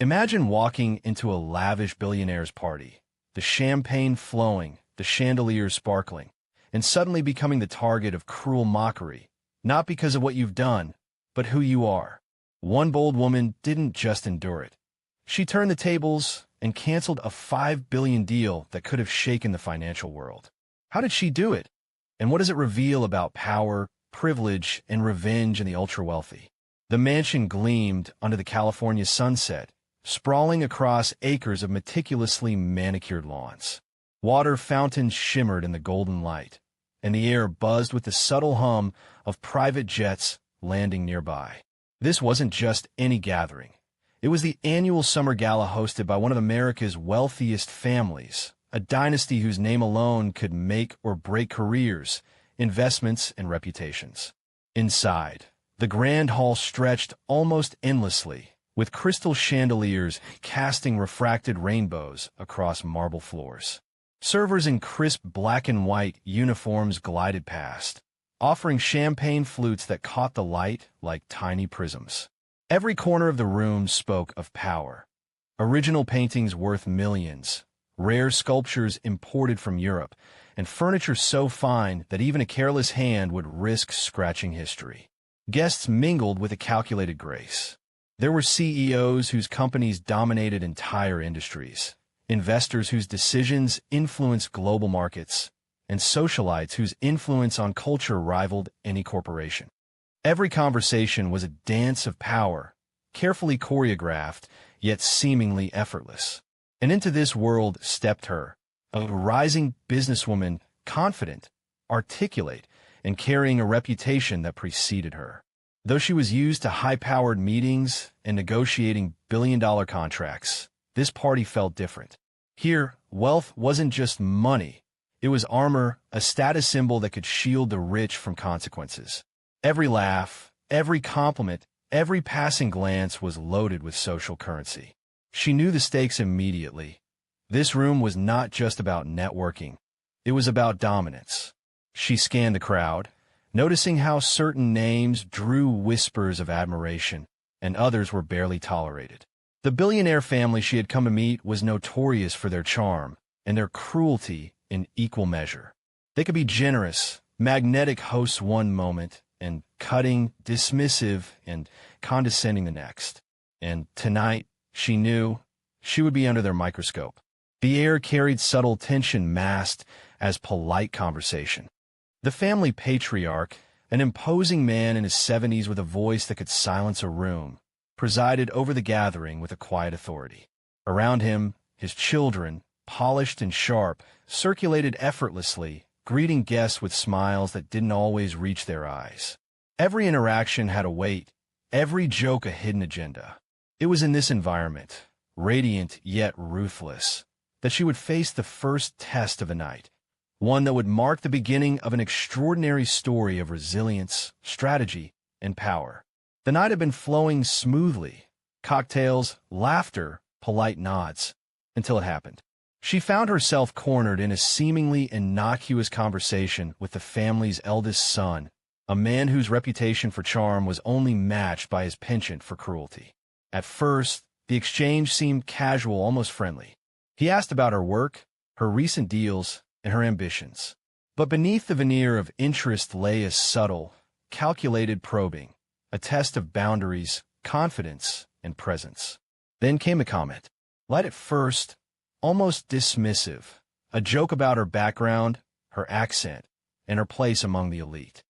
Imagine walking into a lavish billionaire's party, the champagne flowing, the chandeliers sparkling, and suddenly becoming the target of cruel mockery, not because of what you've done, but who you are. One bold woman didn't just endure it. She turned the tables and canceled a $5 billion deal that could have shaken the financial world. How did she do it? And what does it reveal about power, privilege, and revenge in the ultra-wealthy? The mansion gleamed under the California sunset, sprawling across acres of meticulously manicured lawns. Water fountains shimmered in the golden light, and the air buzzed with the subtle hum of private jets landing nearby. This wasn't just any gathering. It was the annual summer gala hosted by one of America's wealthiest families, a dynasty whose name alone could make or break careers, investments, and reputations. Inside, the grand hall stretched almost endlessly, with crystal chandeliers casting refracted rainbows across marble floors. Servers in crisp black and white uniforms glided past, offering champagne flutes that caught the light like tiny prisms. Every corner of the room spoke of power. Original paintings worth millions, rare sculptures imported from Europe, and furniture so fine that even a careless hand would risk scratching history. Guests mingled with a calculated grace. There were CEOs whose companies dominated entire industries, investors whose decisions influenced global markets, and socialites whose influence on culture rivaled any corporation. Every conversation was a dance of power, carefully choreographed, yet seemingly effortless. And into this world stepped her, a rising businesswoman, confident, articulate, and carrying a reputation that preceded her. Though she was used to high-powered meetings and negotiating billion-dollar contracts, this party felt different. Here, wealth wasn't just money. It was armor, a status symbol that could shield the rich from consequences. Every laugh, every compliment, every passing glance was loaded with social currency. She knew the stakes immediately. This room was not just about networking. It was about dominance. She scanned the crowd, noticing how certain names drew whispers of admiration, and others were barely tolerated. The billionaire family she had come to meet was notorious for their charm and their cruelty in equal measure. They could be generous, magnetic hosts one moment, and cutting, dismissive, and condescending the next. And tonight, she knew, she would be under their microscope. The air carried subtle tension masked as polite conversation. The family patriarch, an imposing man in his 70s with a voice that could silence a room, presided over the gathering with a quiet authority. Around him, his children, polished and sharp, circulated effortlessly, greeting guests with smiles that didn't always reach their eyes. Every interaction had a weight, every joke a hidden agenda. It was in this environment, radiant yet ruthless, that she would face the first test of the night, one that would mark the beginning of an extraordinary story of resilience, strategy, and power. The night had been flowing smoothly, cocktails, laughter, polite nods, until it happened. She found herself cornered in a seemingly innocuous conversation with the family's eldest son, a man whose reputation for charm was only matched by his penchant for cruelty. At first, the exchange seemed casual, almost friendly. He asked about her work, her recent deals, and her ambitions. But beneath the veneer of interest lay a subtle, calculated probing, a test of boundaries, confidence, and presence. Then came a comment, light at first, almost dismissive, a joke about her background, her accent, and her place among the elite.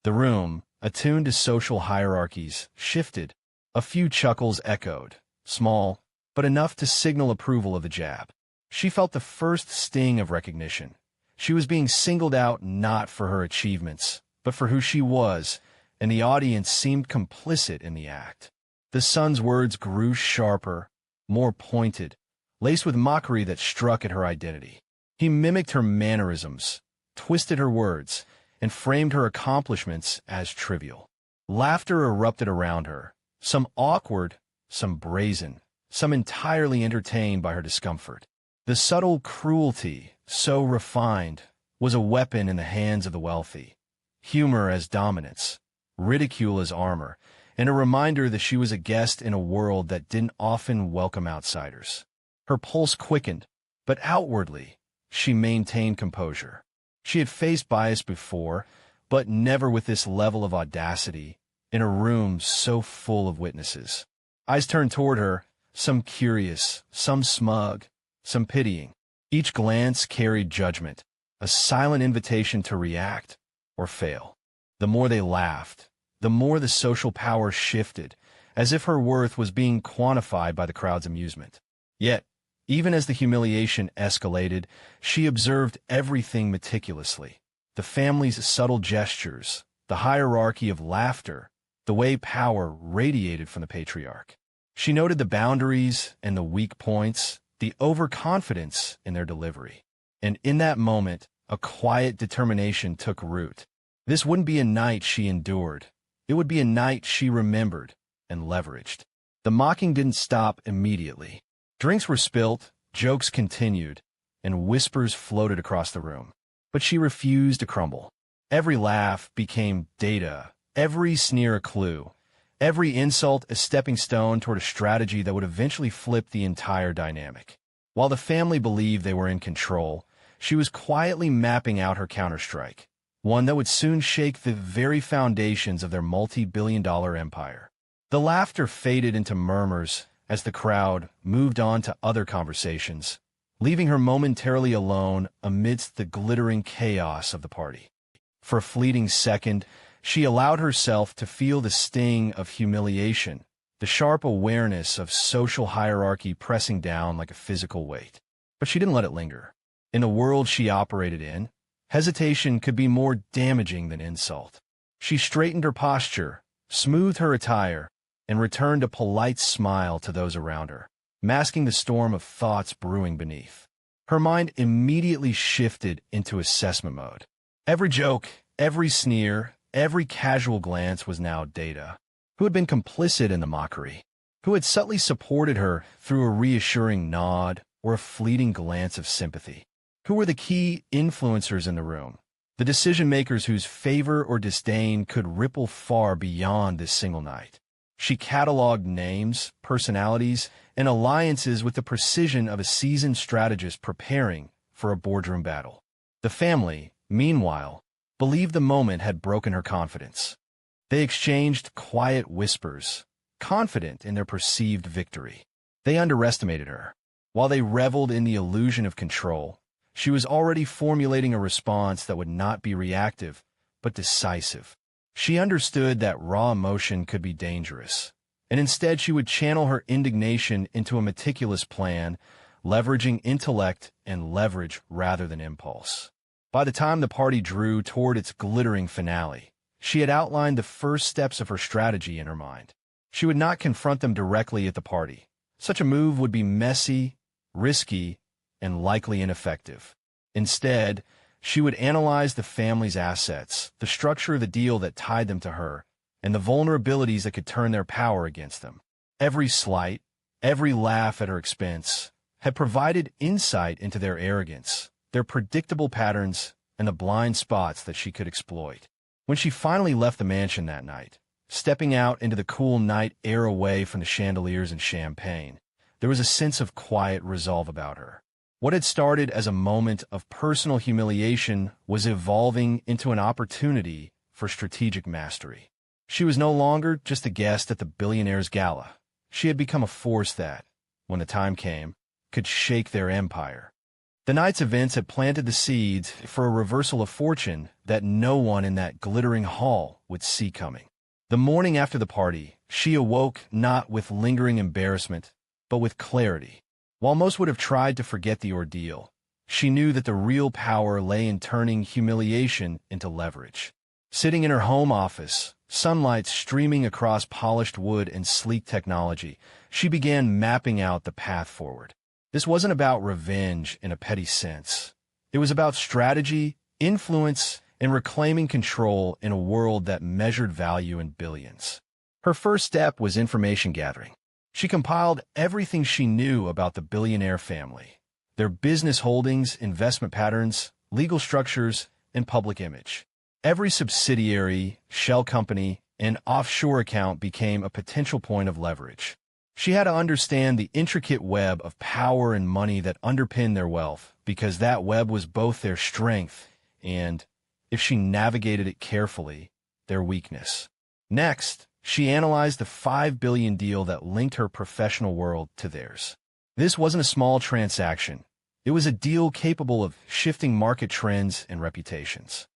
The room, attuned to social hierarchies, shifted. A few chuckles echoed, small, but enough to signal approval of the jab. She felt the first sting of recognition. She was being singled out not for her achievements, but for who she was, and the audience seemed complicit in the act. The son's words grew sharper, more pointed, laced with mockery that struck at her identity. He mimicked her mannerisms, twisted her words, and framed her accomplishments as trivial. Laughter erupted around her, some awkward, some brazen, some entirely entertained by her discomfort. The subtle cruelty, so refined, was a weapon in the hands of the wealthy. Humor as dominance, ridicule as armor, and a reminder that she was a guest in a world that didn't often welcome outsiders. Her pulse quickened, but outwardly, she maintained composure. She had faced bias before, but never with this level of audacity, in a room so full of witnesses. Eyes turned toward her, some curious, some smug, some pitying. Each glance carried judgment, a silent invitation to react or fail. The more they laughed, the more the social power shifted, as if her worth was being quantified by the crowd's amusement. Yet, even as the humiliation escalated, she observed everything meticulously. The family's subtle gestures, the hierarchy of laughter, the way power radiated from the patriarch. She noted the boundaries and the weak points, the overconfidence in their delivery. And in that moment, a quiet determination took root. This wouldn't be a night she endured. It would be a night she remembered and leveraged. The mocking didn't stop immediately. Drinks were spilt, jokes continued, and whispers floated across the room. But she refused to crumble. Every laugh became data, every sneer a clue, every insult a stepping stone toward a strategy that would eventually flip the entire dynamic. While the family believed they were in control, she was quietly mapping out her counterstrike, one that would soon shake the very foundations of their multi-billion-dollar empire. The laughter faded into murmurs as the crowd moved on to other conversations, leaving her momentarily alone amidst the glittering chaos of the party. For a fleeting second, she allowed herself to feel the sting of humiliation, the sharp awareness of social hierarchy pressing down like a physical weight. But she didn't let it linger. In the world she operated in, hesitation could be more damaging than insult. She straightened her posture, smoothed her attire, and returned a polite smile to those around her, masking the storm of thoughts brewing beneath. Her mind immediately shifted into assessment mode. Every joke, every sneer, every casual glance was now data. Who had been complicit in the mockery? Who had subtly supported her through a reassuring nod or a fleeting glance of sympathy? Who were the key influencers in the room? The decision-makers whose favor or disdain could ripple far beyond this single night. She cataloged names, personalities, and alliances with the precision of a seasoned strategist preparing for a boardroom battle. The family, meanwhile, believed the moment had broken her confidence. They exchanged quiet whispers, confident in their perceived victory. They underestimated her. While they reveled in the illusion of control, she was already formulating a response that would not be reactive, but decisive. She understood that raw emotion could be dangerous, and instead she would channel her indignation into a meticulous plan, leveraging intellect and leverage rather than impulse. By the time the party drew toward its glittering finale, she had outlined the first steps of her strategy in her mind. She would not confront them directly at the party. Such a move would be messy, risky, and likely ineffective. Instead, she would analyze the family's assets, the structure of the deal that tied them to her, and the vulnerabilities that could turn their power against them. Every slight, every laugh at her expense, had provided insight into their arrogance, their predictable patterns, and the blind spots that she could exploit. When she finally left the mansion that night, stepping out into the cool night air away from the chandeliers and champagne, there was a sense of quiet resolve about her. What had started as a moment of personal humiliation was evolving into an opportunity for strategic mastery. She was no longer just a guest at the Billionaire's gala. She had become a force that, when the time came, could shake their empire. The night's events had planted the seeds for a reversal of fortune that no one in that glittering hall would see coming. The morning after the party, she awoke not with lingering embarrassment, but with clarity. While most would have tried to forget the ordeal, she knew that the real power lay in turning humiliation into leverage. Sitting in her home office, sunlight streaming across polished wood and sleek technology, she began mapping out the path forward. This wasn't about revenge in a petty sense. It was about strategy, influence, and reclaiming control in a world that measured value in billions. Her first step was information gathering. She compiled everything she knew about the Billionaire family, their business holdings, investment patterns, legal structures, and public image. Every subsidiary, shell company, an offshore account became a potential point of leverage. She had to understand the intricate web of power and money that underpinned their wealth, because that web was both their strength and, if she navigated it carefully, their weakness. Next, she analyzed the $5 billion deal that linked her professional world to theirs. This wasn't a small transaction. It was a deal capable of shifting market trends and reputations.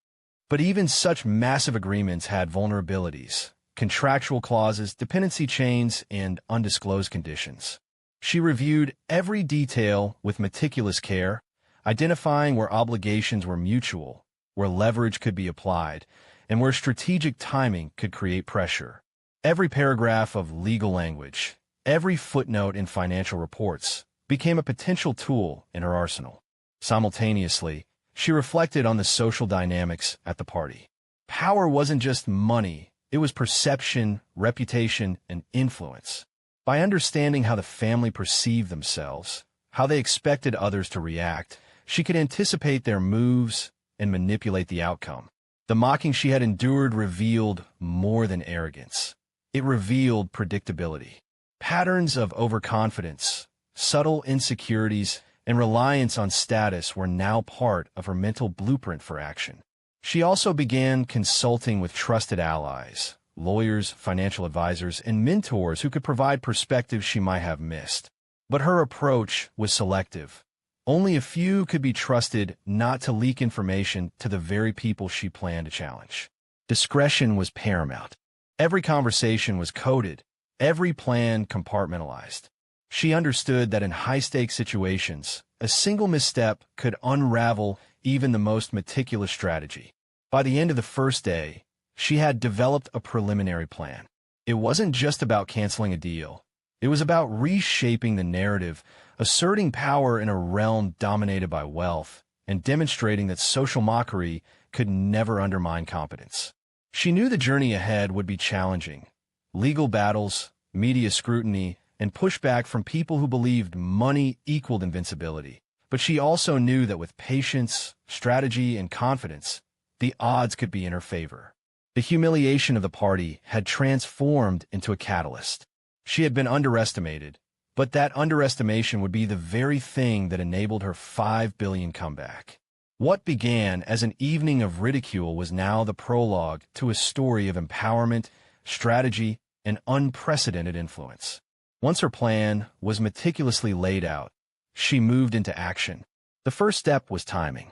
But even such massive agreements had vulnerabilities, contractual clauses, dependency chains, and undisclosed conditions. She reviewed every detail with meticulous care, identifying where obligations were mutual, where leverage could be applied, and where strategic timing could create pressure. Every paragraph of legal language, every footnote in financial reports, became a potential tool in her arsenal. Simultaneously, she reflected on the social dynamics at the party. Power wasn't just money, it was perception, reputation, and influence. By understanding how the family perceived themselves, how they expected others to react, she could anticipate their moves and manipulate the outcome. The mocking she had endured revealed more than arrogance. It revealed predictability. Patterns of overconfidence, subtle insecurities, and reliance on status were now part of her mental blueprint for action. She also began consulting with trusted allies, lawyers, financial advisors, and mentors who could provide perspectives she might have missed. But her approach was selective. Only a few could be trusted not to leak information to the very people she planned to challenge. Discretion was paramount. Every conversation was coded, every plan compartmentalized. She understood that in high-stakes situations, a single misstep could unravel even the most meticulous strategy. By the end of the first day, she had developed a preliminary plan. It wasn't just about canceling a deal. It was about reshaping the narrative, asserting power in a realm dominated by wealth, and demonstrating that social mockery could never undermine competence. She knew the journey ahead would be challenging. Legal battles, media scrutiny, and pushback from people who believed money equaled invincibility. But she also knew that with patience, strategy, and confidence, the odds could be in her favor. The humiliation of the party had transformed into a catalyst. She had been underestimated, but that underestimation would be the very thing that enabled her $5 billion comeback. What began as an evening of ridicule was now the prologue to a story of empowerment, strategy, and unprecedented influence. Once her plan was meticulously laid out, she moved into action. The first step was timing.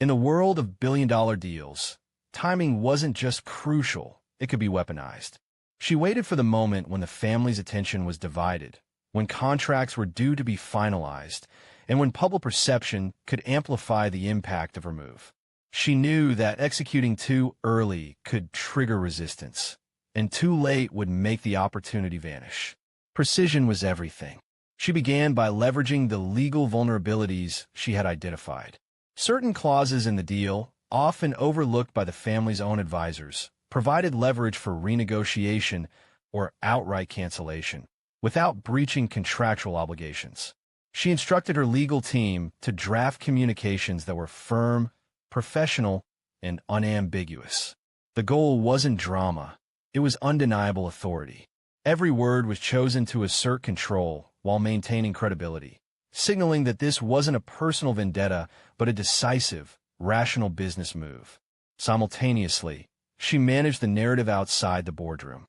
In the world of billion-dollar deals, timing wasn't just crucial, it could be weaponized. She waited for the moment when the family's attention was divided, when contracts were due to be finalized, and when public perception could amplify the impact of her move. She knew that executing too early could trigger resistance, and too late would make the opportunity vanish. Precision was everything. She began by leveraging the legal vulnerabilities she had identified. Certain clauses in the deal, often overlooked by the family's own advisors, provided leverage for renegotiation or outright cancellation, without breaching contractual obligations. She instructed her legal team to draft communications that were firm, professional, and unambiguous. The goal wasn't drama, it was undeniable authority. Every word was chosen to assert control while maintaining credibility, signaling that this wasn't a personal vendetta but a decisive, rational business move. Simultaneously, she managed the narrative outside the boardroom.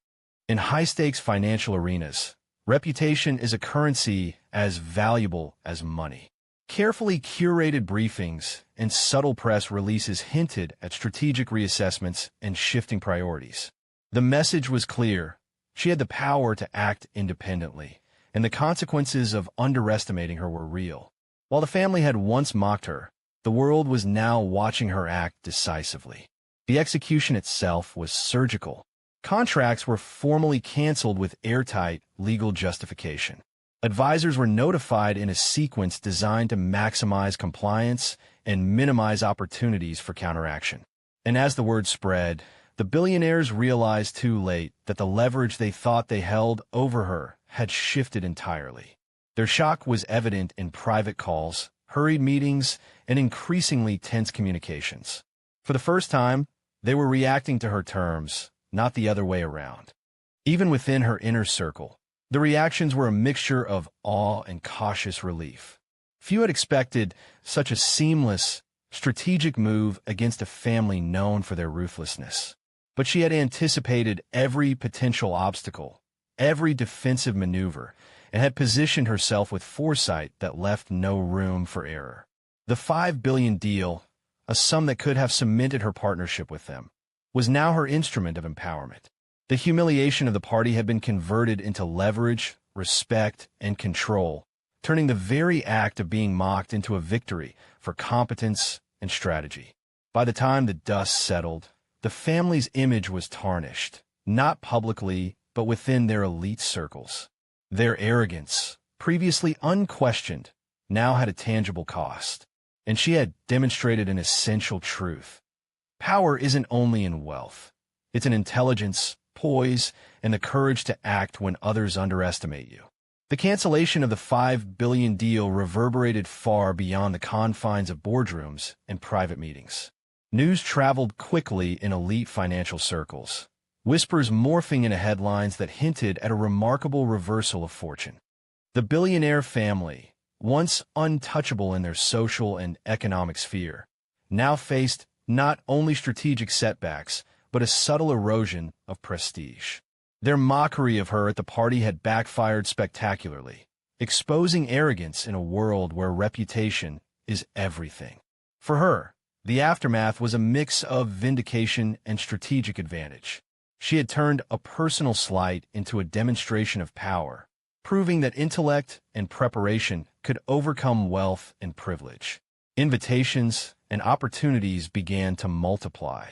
In high-stakes financial arenas, reputation is a currency as valuable as money. Carefully curated briefings and subtle press releases hinted at strategic reassessments and shifting priorities. The message was clear. She had the power to act independently, and the consequences of underestimating her were real. While the family had once mocked her, the world was now watching her act decisively. The execution itself was surgical. Contracts were formally canceled with airtight legal justification. Advisors were notified in a sequence designed to maximize compliance and minimize opportunities for counteraction. And as the word spread, the billionaires realized too late that the leverage they thought they held over her had shifted entirely. Their shock was evident in private calls, hurried meetings, and increasingly tense communications. For the first time, they were reacting to her terms, not the other way around. Even within her inner circle, the reactions were a mixture of awe and cautious relief. Few had expected such a seamless, strategic move against a family known for their ruthlessness. But she had anticipated every potential obstacle, every defensive maneuver, and had positioned herself with foresight that left no room for error. The $5 billion deal, a sum that could have cemented her partnership with them, was now her instrument of empowerment. The humiliation of the party had been converted into leverage, respect, and control, turning the very act of being mocked into a victory for competence and strategy. By the time the dust settled, the family's image was tarnished, not publicly, but within their elite circles. Their arrogance, previously unquestioned, now had a tangible cost, and she had demonstrated an essential truth. Power isn't only in wealth. It's in intelligence, poise, and the courage to act when others underestimate you. The cancellation of the $5 billion deal reverberated far beyond the confines of boardrooms and private meetings. News traveled quickly in elite financial circles, whispers morphing into headlines that hinted at a remarkable reversal of fortune. The billionaire family, once untouchable in their social and economic sphere, now faced not only strategic setbacks, but a subtle erosion of prestige. Their mockery of her at the party had backfired spectacularly, exposing arrogance in a world where reputation is everything. For her, the aftermath was a mix of vindication and strategic advantage. She had turned a personal slight into a demonstration of power, proving that intellect and preparation could overcome wealth and privilege. Invitations and opportunities began to multiply.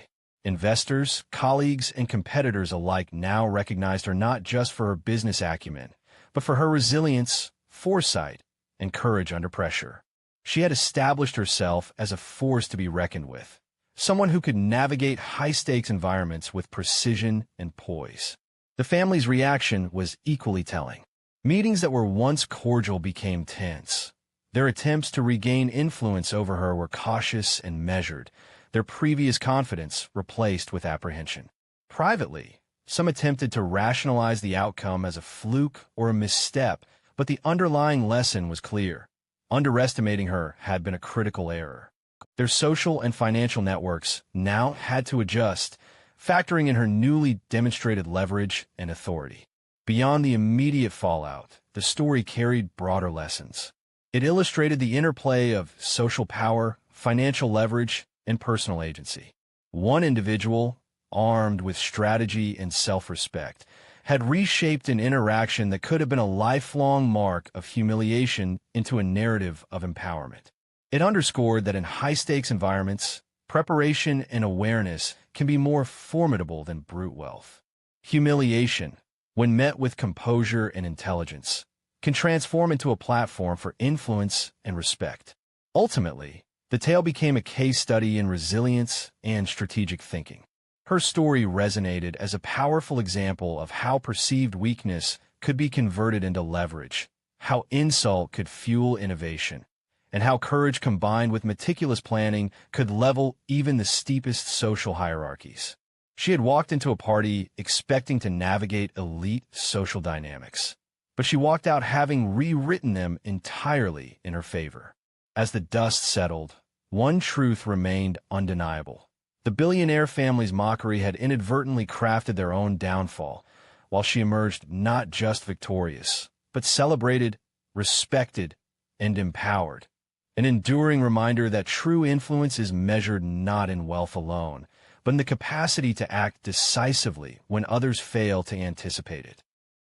Investors, colleagues, and competitors alike now recognized her not just for her business acumen, but for her resilience, foresight, and courage under pressure. She had established herself as a force to be reckoned with, someone who could navigate high-stakes environments with precision and poise. The family's reaction was equally telling. Meetings that were once cordial became tense. Their attempts to regain influence over her were cautious and measured, their previous confidence replaced with apprehension. Privately, some attempted to rationalize the outcome as a fluke or a misstep, but the underlying lesson was clear. Underestimating her had been a critical error. Their social and financial networks now had to adjust, factoring in her newly demonstrated leverage and authority. Beyond the immediate fallout, the story carried broader lessons. It illustrated the interplay of social power, financial leverage, and personal agency. One individual, armed with strategy and self-respect, had reshaped an interaction that could have been a lifelong mark of humiliation into a narrative of empowerment. It underscored that in high-stakes environments, preparation and awareness can be more formidable than brute wealth. Humiliation, when met with composure and intelligence, can transform into a platform for influence and respect. Ultimately, the tale became a case study in resilience and strategic thinking. Her story resonated as a powerful example of how perceived weakness could be converted into leverage, how insult could fuel innovation, and how courage combined with meticulous planning could level even the steepest social hierarchies. She had walked into a party expecting to navigate elite social dynamics, but she walked out having rewritten them entirely in her favor. As the dust settled, one truth remained undeniable. The billionaire family's mockery had inadvertently crafted their own downfall, while she emerged not just victorious, but celebrated, respected, and empowered. An enduring reminder that true influence is measured not in wealth alone, but in the capacity to act decisively when others fail to anticipate it.